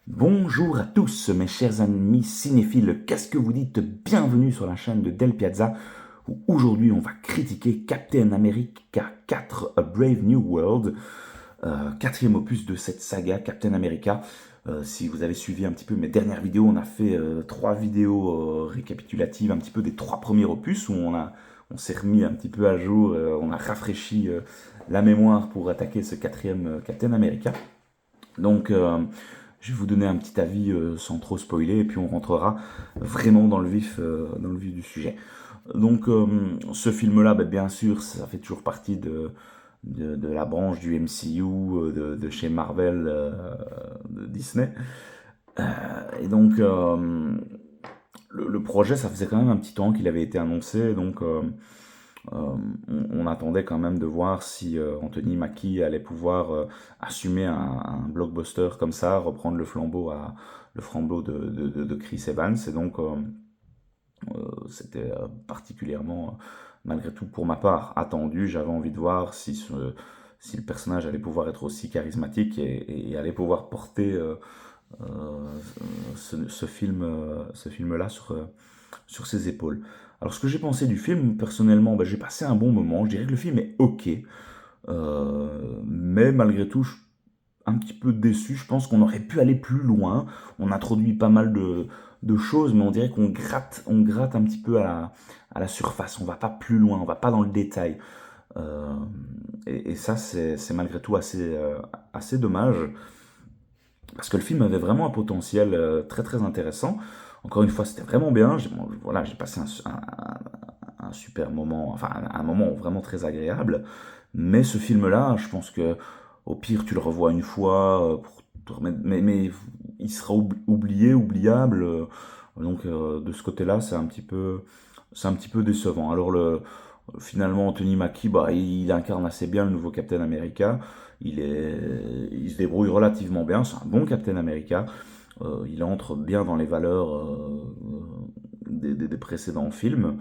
Bonjour à tous mes chers amis cinéphiles, qu'est-ce que vous dites? Bienvenue sur la chaîne de Del Piazza où aujourd'hui on va critiquer Captain America 4 A Brave New World, quatrième opus de cette saga Captain America. Si vous avez suivi un petit peu mes dernières vidéos, on a fait trois vidéos récapitulatives un petit peu des trois premiers opus où on s'est remis un petit peu à jour, on a rafraîchi la mémoire pour attaquer ce quatrième Captain America. Donc, je vais vous donner un petit avis sans trop spoiler, et puis on rentrera vraiment dans le vif du sujet. Donc, ce film-là, ben, bien sûr, ça fait toujours partie de la branche du MCU, de chez Marvel, de Disney. Et donc, le projet, ça faisait quand même un petit temps qu'il avait été annoncé, donc on attendait quand même de voir si Anthony Mackie allait pouvoir assumer un blockbuster comme ça, reprendre le flambeau de Chris Evans. Et donc, c'était particulièrement, malgré tout pour ma part, attendu. J'avais envie de voir si le personnage allait pouvoir être aussi charismatique et allait pouvoir porter ce film-là sur ses épaules. Alors, ce que j'ai pensé du film, personnellement, bah, j'ai passé un bon moment. Je dirais que le film est ok. Mais malgré tout, je suis un petit peu déçu. Je pense qu'on aurait pu aller plus loin. On introduit pas mal de choses, mais on dirait on gratte un petit peu à la surface. On va pas plus loin, on va pas dans le détail. Euh, et ça, c'est malgré tout assez dommage. Parce que le film avait vraiment un potentiel très très intéressant. Encore une fois, c'était vraiment bien. Voilà, j'ai passé un super moment, enfin un moment vraiment très agréable. Mais ce film-là, je pense que au pire, tu le revois une fois pour te remettre, mais il sera oublié, oubliable. Donc de ce côté-là, c'est un petit peu décevant. Alors finalement, Anthony Mackie, bah, il incarne assez bien le nouveau Captain America. Il se débrouille relativement bien. C'est un bon Captain America. Il entre bien dans les valeurs des précédents films.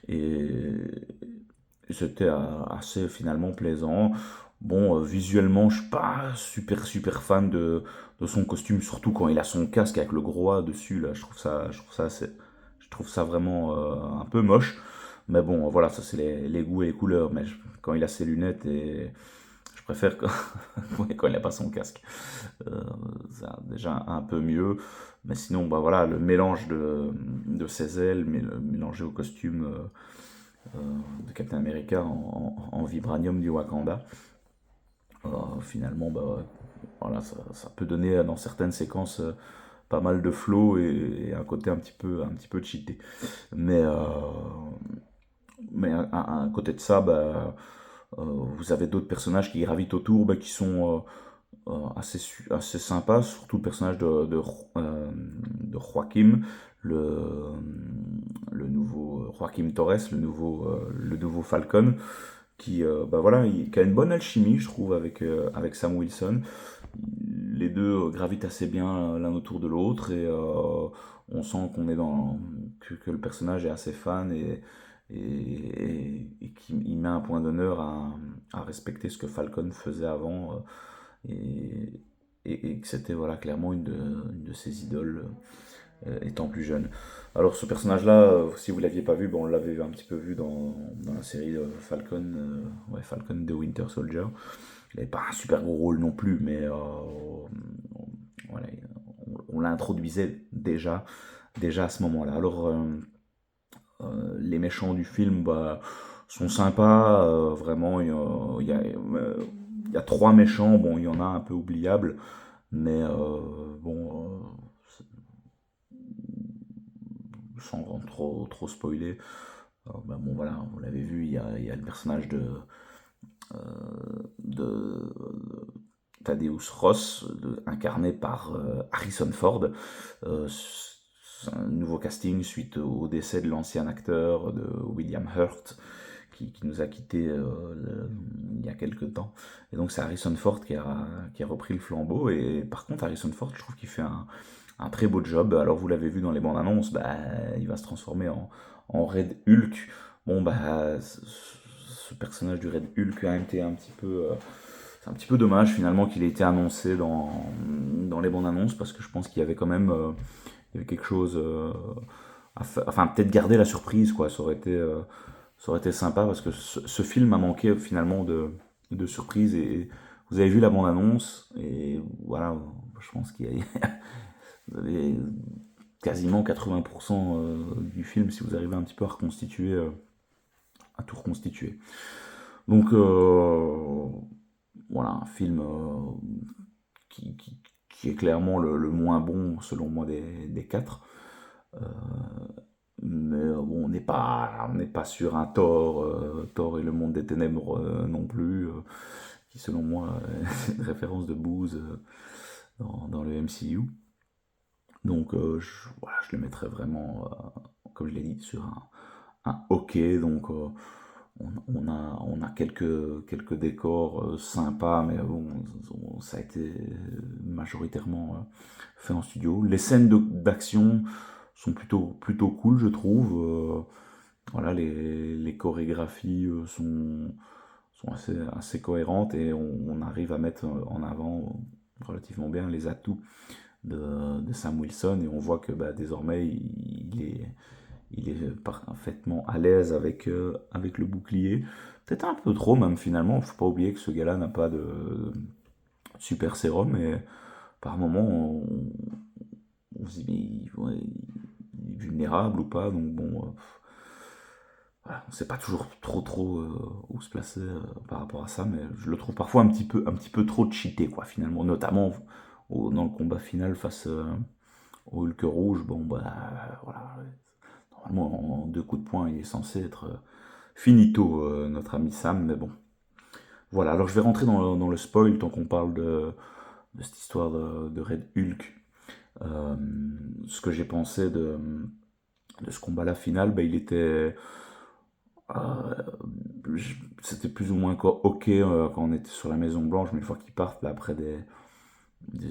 Et c'était assez finalement plaisant. Bon, visuellement, je suis pas super fan de son costume, surtout quand il a son casque avec le gros A dessus. Là, je trouve ça vraiment un peu moche. Mais bon, voilà, ça c'est les goûts et les couleurs. Mais quand il a ses lunettes et je préfère quand, ouais, quand il n'a pas son casque. Euh, ça, déjà un peu mieux. Mais sinon, bah voilà, le mélange de ses ailes, mais mélangé au costume de Captain America en vibranium du Wakanda. Finalement, bah, voilà, ça peut donner dans certaines séquences pas mal de flow et un côté un petit peu cheaté. Mais, euh, mais à côté de ça, bah, vous avez d'autres personnages qui gravitent autour, bah, qui sont assez sympas, surtout le personnage de Joaquim, le, le nouveau Joaquim Torres, le nouveau Falcon, bah voilà, qui a une bonne alchimie, je trouve, avec Sam Wilson. Les deux gravitent assez bien l'un autour de l'autre et on sent que le personnage est assez fan et qu'il met un point d'honneur à respecter ce que Falcon faisait avant et, et que c'était voilà, clairement une de ses idoles étant plus jeune. Alors ce personnage-là, si vous l'aviez pas vu, bon, on l'avait un petit peu vu dans la série Falcon, Falcon de Winter Soldier. Il n'avait pas un super gros rôle non plus, mais voilà, on l'introduisait déjà à ce moment-là. Alors les méchants du film bah, sont sympas, vraiment. Il y a trois méchants, bon, il y en a un peu oubliables, mais bon, sans trop spoiler, bah, bon voilà, vous l'avez vu, il y a le personnage de Thaddeus Ross, incarné par Harrison Ford. C'est un nouveau casting suite au décès de l'ancien acteur de William Hurt, qui nous a quittés il y a quelques temps. Et donc c'est Harrison Ford qui a repris le flambeau. Et par contre, Harrison Ford, je trouve qu'il fait un très beau job. Alors vous l'avez vu dans les bandes annonces, bah, il va se transformer en Red Hulk. Bon, bah, ce personnage du Red Hulk a été c'est un petit peu dommage finalement qu'il ait été annoncé dans dans les bandes annonces parce que je pense qu'il y avait quand même il y avait quelque chose enfin peut-être garder la surprise quoi, ça aurait été sympa parce que ce film a manqué finalement de surprise et vous avez vu la bande annonce et voilà, je pense qu'il y a vous avez quasiment 80% du film si vous arrivez un petit peu à reconstituer, à tout reconstituer. Donc voilà, un film qui est clairement le moins bon selon moi des quatre. Euh, mais bon, on n'est pas sur un Thor, Thor et le monde des ténèbres non plus, qui selon moi est une référence de Booz dans le MCU. Donc voilà, je le mettrais vraiment, comme je l'ai dit, sur un OK. Donc on a quelques décors sympas, mais bon, ça a été majoritairement fait en studio. Les scènes d'action sont plutôt cool, je trouve. Voilà, les chorégraphies sont assez cohérentes et on arrive à mettre en avant relativement bien les atouts de Sam Wilson et on voit que bah, désormais il est parfaitement à l'aise avec le bouclier. Peut-être un peu trop même finalement, faut pas oublier que ce gars-là n'a pas de super sérum et par moment on se dit mais il est vulnérable ou pas, donc bon, voilà, on sait pas toujours trop où se placer par rapport à ça, mais je le trouve parfois un petit peu trop cheaté quoi finalement, notamment dans le combat final face au Hulk rouge, bon bah voilà, normalement en deux coups de poing il est censé être finito notre ami Sam, mais bon. Voilà, alors je vais rentrer dans le spoil tant qu'on parle de cette histoire de Red Hulk. Euh, Ce que j'ai pensé de ce combat-là final, bah, il était... euh, c'était plus ou moins ok quand on était sur la Maison Blanche, mais une fois qu'ils partent là, après des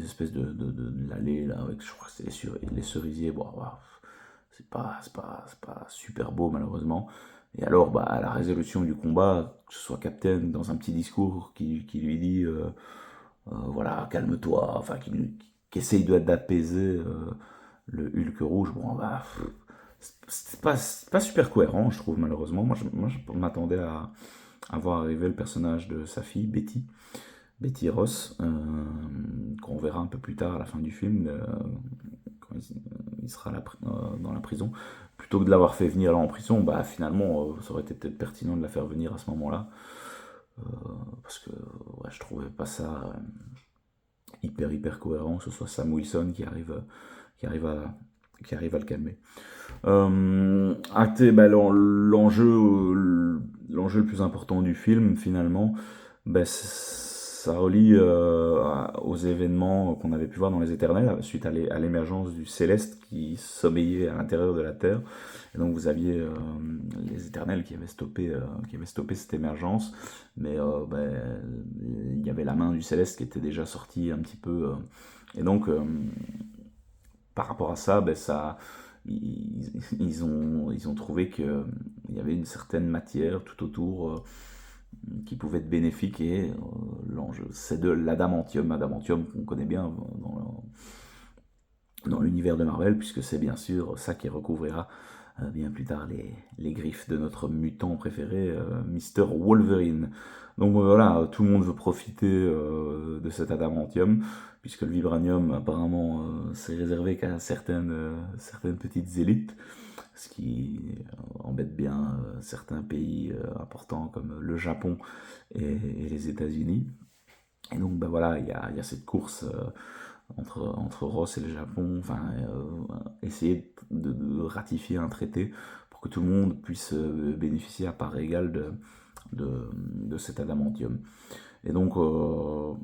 espèces de l'allée là avec je crois que c'est les cerisiers, bon voilà, c'est pas super beau malheureusement. Et alors bah à la résolution du combat, que ce soit Captain dans un petit discours qui lui dit voilà calme-toi, enfin qui essaye d'apaiser le Hulk rouge, bon bah c'est pas super cohérent je trouve malheureusement. Moi je m'attendais à voir arriver le personnage de sa fille Betty Ross, qu'on verra un peu plus tard à la fin du film, quand il sera dans la prison. Plutôt que de l'avoir fait venir là en prison, bah finalement, ça aurait été peut-être pertinent de la faire venir à ce moment-là. Euh, Parce que ouais, je trouvais pas ça hyper cohérent que ce soit Sam Wilson qui arrive à, qui arrive à le calmer. Bah, l'enjeu le plus important du film, finalement, bah, ça relie aux événements qu'on avait pu voir dans les Éternels, suite à l'émergence du Céleste qui sommeillait à l'intérieur de la Terre. Et donc vous aviez les Éternels qui avaient stoppé cette émergence, mais bah, il y avait la main du Céleste qui était déjà sortie un petit peu. Et donc, par rapport à ça, ben ils ont trouvé qu'il y avait une certaine matière tout autour qui pouvait être bénéfique et l'enjeu, c'est de l'adamantium qu'on connaît bien dans l'univers de Marvel, puisque c'est bien sûr ça qui recouvrira bien plus tard les griffes de notre mutant préféré, Mr. Wolverine. Donc voilà, tout le monde veut profiter de cet adamantium, puisque le vibranium apparemment c'est réservé qu'à certaines petites élites, ce qui embête bien certains pays importants comme le Japon et les États-Unis. Et donc ben voilà, il y a cette course entre Ross et le Japon, enfin, essayer de ratifier un traité pour que tout le monde puisse bénéficier à part égale de cet adamantium. Et donc, on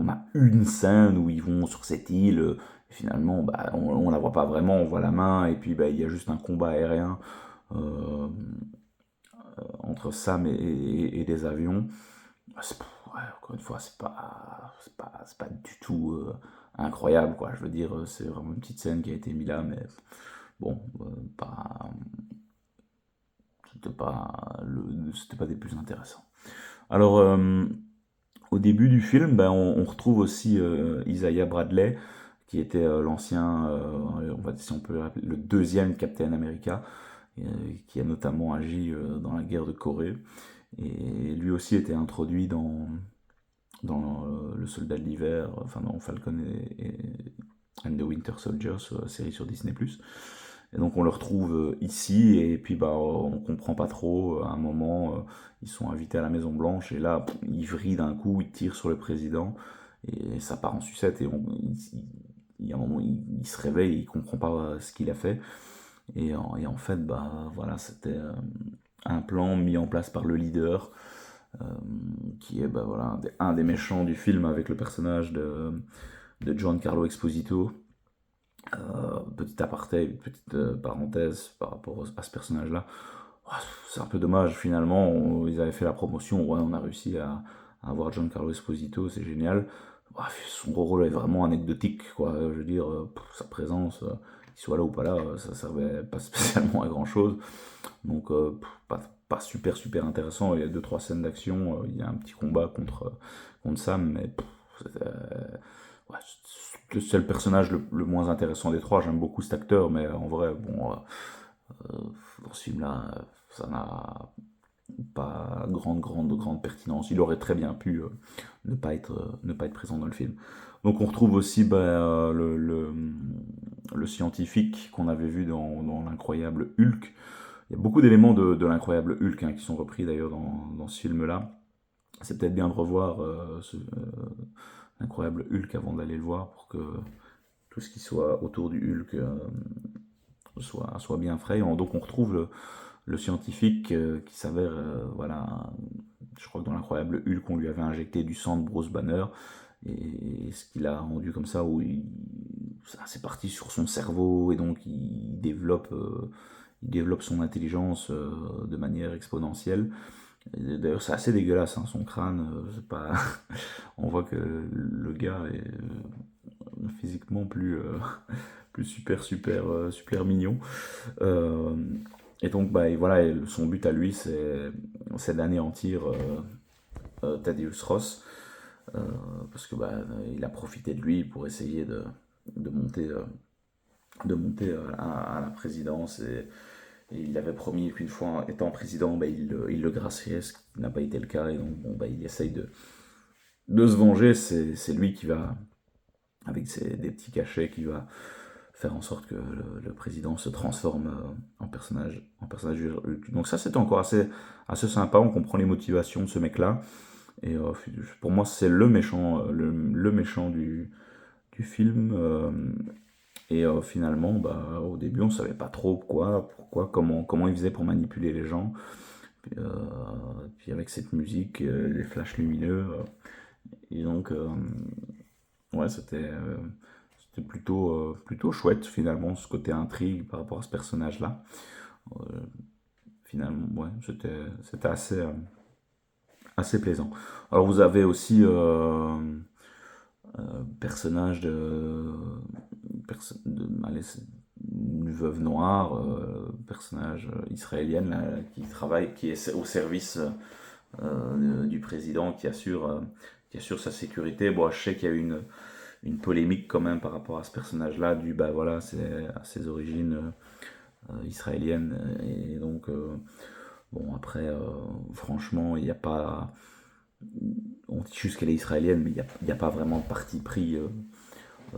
a une scène où ils vont sur cette île, et finalement, bah, on la voit pas vraiment, on voit la main, et puis bah, il y a juste un combat aérien euh, entre Sam et des avions. Ouais, encore une fois, c'est pas du tout incroyable, quoi. Je veux dire, c'est vraiment une petite scène qui a été mise là, mais bon, c'était pas des plus intéressants. Alors, Au début du film, ben, on retrouve aussi Isaiah Bradley, qui était l'ancien, on va dire, si on peut l'appeler, le deuxième Captain America, euh, qui a notamment agi dans la guerre de Corée. Et lui aussi était introduit dans Le Soldat de l'Hiver, enfin dans Falcon et and the Winter Soldier, série sur Disney+. Et donc on le retrouve ici, et puis bah on comprend pas trop. À un moment, ils sont invités à la Maison Blanche, et là, ils vrillent d'un coup, ils tirent sur le président, et ça part en sucette, et il y a un moment, il se réveille, il comprend pas ce qu'il a fait. Et en fait, bah voilà, c'était un plan mis en place par le leader, euh, qui est bah, voilà, un des méchants du film, avec le personnage de Giancarlo Esposito. Petit aparté, petite parenthèse par rapport à ce personnage-là. Ah, c'est un peu dommage, finalement. Ils avaient fait la promotion, ouais, on a réussi à avoir Giancarlo Esposito, c'est génial. Son rôle est vraiment anecdotique, quoi. Je veux dire, sa présence, qu'il soit là ou pas là, ça servait pas spécialement à grand chose. Donc, pas super super intéressant. Il y a deux trois scènes d'action, il y a un petit combat contre Sam, mais ouais, c'est le personnage le moins intéressant des trois. J'aime beaucoup cet acteur, mais en vrai, bon, dans ce film-là, ça n'a pas grande pertinence. Il aurait très bien pu ne pas être présent dans le film. Donc on retrouve aussi bah, le scientifique qu'on avait vu dans l'incroyable Hulk. Il y a beaucoup d'éléments de l'incroyable Hulk, hein, qui sont repris d'ailleurs dans ce film-là. C'est peut-être bien de revoir l'incroyable Hulk avant d'aller le voir, pour que tout ce qui soit autour du Hulk soit bien frais. Donc on retrouve le scientifique qui s'avère, voilà, je crois que dans l'incroyable Hulk, on lui avait injecté du sang de Bruce Banner, et ce qu'il a rendu comme ça, où c'est parti sur son cerveau, et donc il développe son intelligence de manière exponentielle. D'ailleurs, c'est assez dégueulasse, hein, son crâne. C'est pas... On voit que le gars est physiquement plus super, super, super mignon. Euh, et donc, bah, et voilà, et son but à lui, c'est d'anéantir Thaddeus Ross, euh, parce que bah, il a profité de lui pour essayer de monter, à la présidence. Et il avait promis qu'une fois étant président, bah, il le gracierait, ce qui n'a pas été le cas. Et donc, bon, bah, il essaye de se venger. C'est lui qui va, avec des petits cachets, qui va faire en sorte que le président se transforme en personnage. Donc ça, c'était encore assez sympa. On comprend les motivations de ce mec-là. Et pour moi, c'est le méchant, le méchant du film. Et finalement, bah, au début, on savait pas trop pourquoi, comment il faisait pour manipuler les gens. Puis, puis avec cette musique, les flashs lumineux. Et donc, ouais, c'était plutôt chouette, finalement, ce côté intrigue par rapport à ce personnage-là. Euh, Finalement, ouais, c'était assez plaisant. Alors, vous avez aussi personnage allez, une veuve noire, personnage israélienne là, qui est au service du président, qui assure sa sécurité. Bon, je sais qu'il y a eu une polémique quand même par rapport à ce personnage-là, bah voilà, c'est à ses origines israéliennes. Et donc, bon, après, franchement, il n'y a pas. On dit juste qu'elle est israélienne, mais il y a pas vraiment de parti pris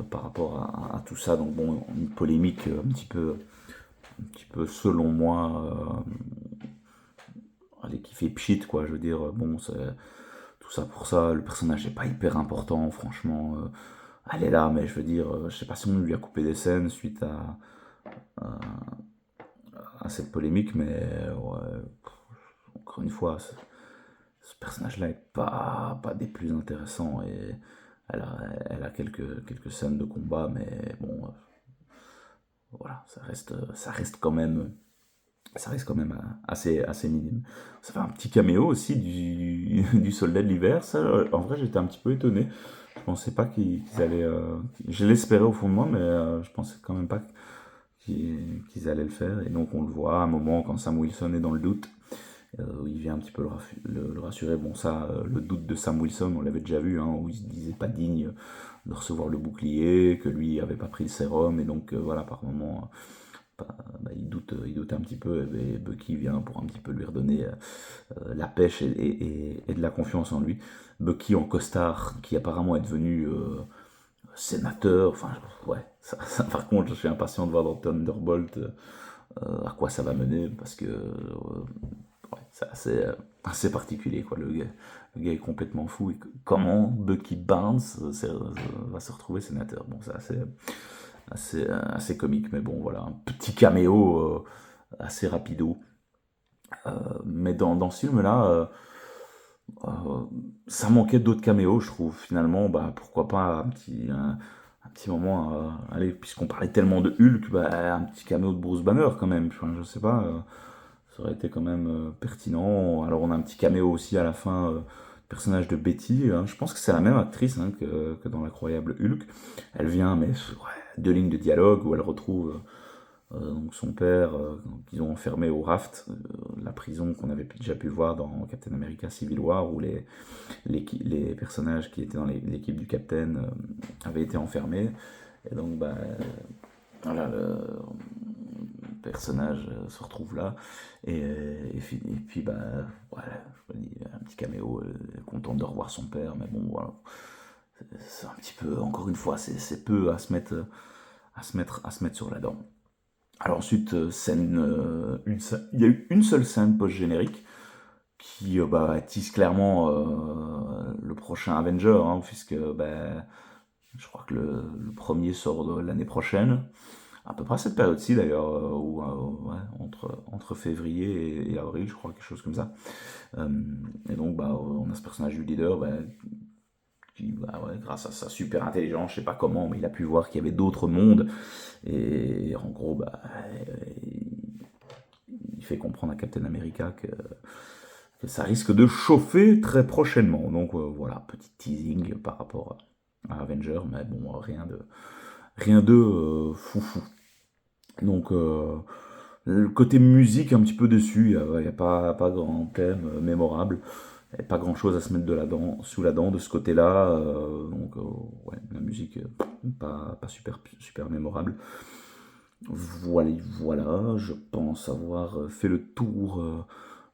par rapport à tout ça. Donc, bon, une polémique un petit peu selon moi, allez, qui fait pchit, quoi. Je veux dire, bon, c'est tout ça pour ça. Le personnage n'est pas hyper important, franchement. Elle est là, mais je veux dire, je sais pas si on lui a coupé des scènes suite à cette polémique, mais ouais, encore une fois, ce personnage-là est pas des plus intéressants, et elle a quelques scènes de combat, mais bon, voilà, ça reste quand même assez minime. Ça fait un petit caméo aussi du Soldat de l'Hiver. Ça, en vrai, j'étais un petit peu étonné. Je pensais pas qu'ils allaient. Je l'espérais au fond de moi, mais je pensais quand même pas qu'ils allaient le faire. Et donc on le voit à un moment quand Sam Wilson est dans le doute. Il vient un petit peu le rassurer. Bon, ça, le doute de Sam Wilson, on l'avait déjà vu, hein, où il se disait pas digne de recevoir le bouclier, que lui avait pas pris le sérum, et donc voilà, par moment, il doute un petit peu, et Bucky vient pour un petit peu lui redonner la pêche et de la confiance en lui. Bucky en costard, qui apparemment est devenu sénateur, enfin, ouais, par contre, je suis impatient de voir dans Thunderbolt à quoi ça va mener, parce que ouais, c'est assez particulier, quoi. Le gars est complètement fou. Et comment Bucky Barnes va se retrouver sénateur? Bon, c'est assez comique, mais bon, voilà, un petit caméo assez rapido. Mais dans ce film-là, euh, ça manquait d'autres caméos, je trouve. Finalement, bah, pourquoi pas un petit moment, allez, puisqu'on parlait tellement de Hulk, bah, un petit caméo de Bruce Banner quand même. Enfin, je sais pas, ça aurait été quand même pertinent. Alors, on a un petit caméo aussi à la fin, du personnage de Betty, hein. Je pense que c'est la même actrice, hein, que dans l'incroyable Hulk. Elle vient, mais ouais, deux lignes de dialogue où elle retrouve donc son père, qu'ils ont enfermé au Raft, la prison qu'on avait déjà pu voir dans Captain America Civil War, où les personnages qui étaient dans l'équipe du Captain avaient été enfermés. Et donc, bah, voilà, le personnage se retrouve là. Et puis, bah, voilà, je me dis, un petit caméo, content de revoir son père, mais bon, voilà. C'est un petit peu, encore une fois, c'est peu à se mettre sur la dent. Alors ensuite, il y a eu une seule scène post-générique qui bah, tease clairement le prochain Avenger, hein, puisque bah, je crois que le premier sort l'année prochaine, à peu près à cette période-ci d'ailleurs, ouais, entre février et avril, je crois, quelque chose comme ça. Euh, et donc bah, on a ce personnage du leader bah, qui, bah, ouais, grâce à sa super intelligence, je sais pas comment, mais il a pu voir qu'il y avait d'autres mondes, et en gros, bah, il fait comprendre à Captain America que ça risque de chauffer très prochainement. Donc voilà, petit teasing par rapport à Avenger, mais bon, rien de foufou. Donc le côté musique un petit peu dessus, il n'y a pas grand thème mémorable, et pas grand chose à se mettre sous la dent de ce côté-là. Donc ouais, la musique pas super mémorable. Voilà, je pense avoir fait le tour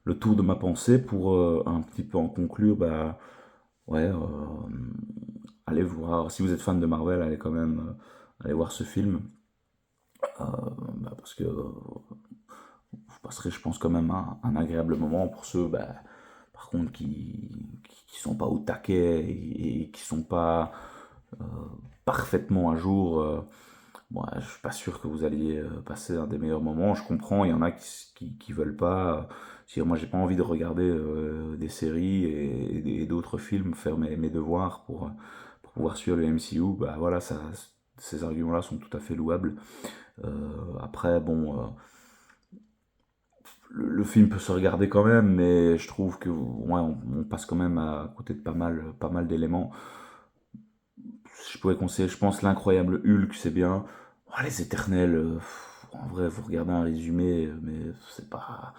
de ma pensée pour un petit peu en conclure. Bah ouais, allez voir, si vous êtes fan de Marvel, allez quand même aller voir ce film. Bah, parce que vous passerez, je pense, quand même un agréable moment pour ceux, bah, par contre, qui sont pas au taquet et qui sont pas euh, parfaitement à jour. Bon, je suis pas sûr que vous alliez passer un des meilleurs moments. Je comprends, il y en a qui veulent pas. Moi, j'ai pas envie de regarder des séries et d'autres films, faire mes devoirs pour pouvoir suivre le MCU. Bah voilà, ces arguments-là sont tout à fait louables. Après, bon, le film peut se regarder quand même, mais je trouve que ouais, on passe quand même à côté de pas mal d'éléments. Je pourrais conseiller, je pense, l'incroyable Hulk, c'est bien. Oh, les éternels, en vrai, vous regardez un résumé, mais c'est pas.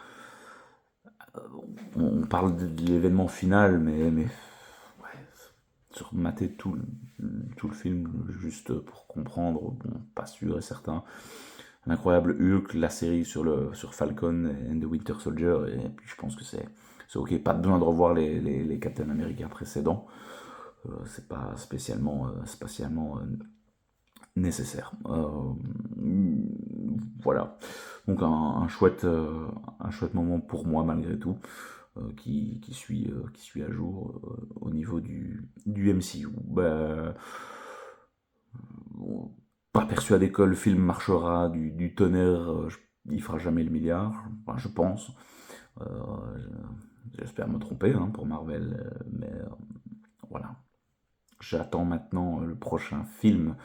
On parle de l'événement final, mais ouais, surmater tout le film juste pour comprendre, bon, pas sûr et certain. L'incroyable Hulk, la série sur Falcon and the Winter Soldier, et puis je pense que c'est ok, pas besoin de revoir les Captain America précédents. C'est pas spécialement nécessaire. Voilà. Donc un chouette moment pour moi malgré tout, qui suit à jour au niveau du MCU. Bah, bon, pas persuadé que le film marchera du tonnerre, il fera jamais le milliard, enfin, je pense. Euh, J'espère me tromper hein, pour Marvel, mais voilà. J'attends maintenant le prochain film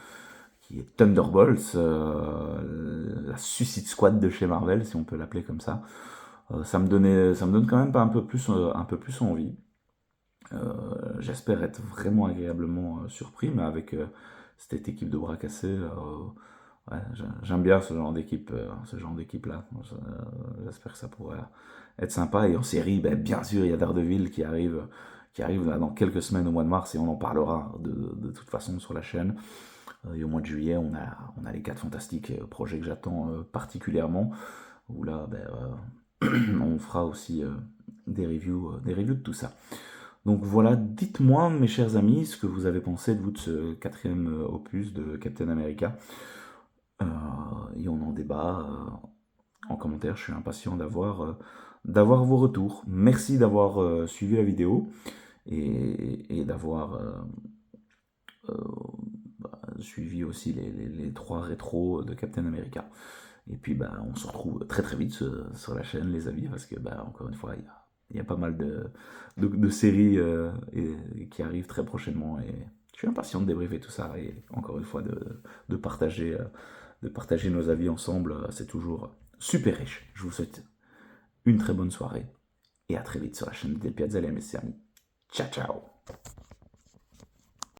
qui est Thunderbolts, la Suicide Squad de chez Marvel, si on peut l'appeler comme ça. Ça me donne quand même pas un peu plus envie. J'espère être vraiment agréablement surpris, mais avec cette équipe de bras cassés, Ouais, j'aime bien ce genre d'équipe-là. J'espère que ça pourrait être sympa. Et en série, ben, bien sûr, il y a Daredevil qui arrive là, dans quelques semaines au mois de mars et on en parlera de toute façon sur la chaîne. Et au mois de juillet, on a les 4 Fantastiques, projet que j'attends particulièrement. Où là, ben, on fera aussi des reviews de tout ça. Donc voilà, dites-moi, mes chers amis, ce que vous avez pensé de vous de ce quatrième opus de Captain America. Euh, et on en débat en commentaire. Je suis impatient d'avoir vos retours. Merci d'avoir suivi la vidéo et d'avoir euh, suivi aussi les 3 rétros de Captain America. Et puis bah, on se retrouve très très vite sur la chaîne, les amis, parce que bah, encore une fois, il y a pas mal de séries qui arrivent très prochainement. Et je suis impatient de débriefer tout ça et encore une fois de partager, de partager nos avis ensemble. C'est toujours super riche. Je vous souhaite une très bonne soirée et à très vite sur la chaîne de Del Piazza et mes amis. Ciao ciao.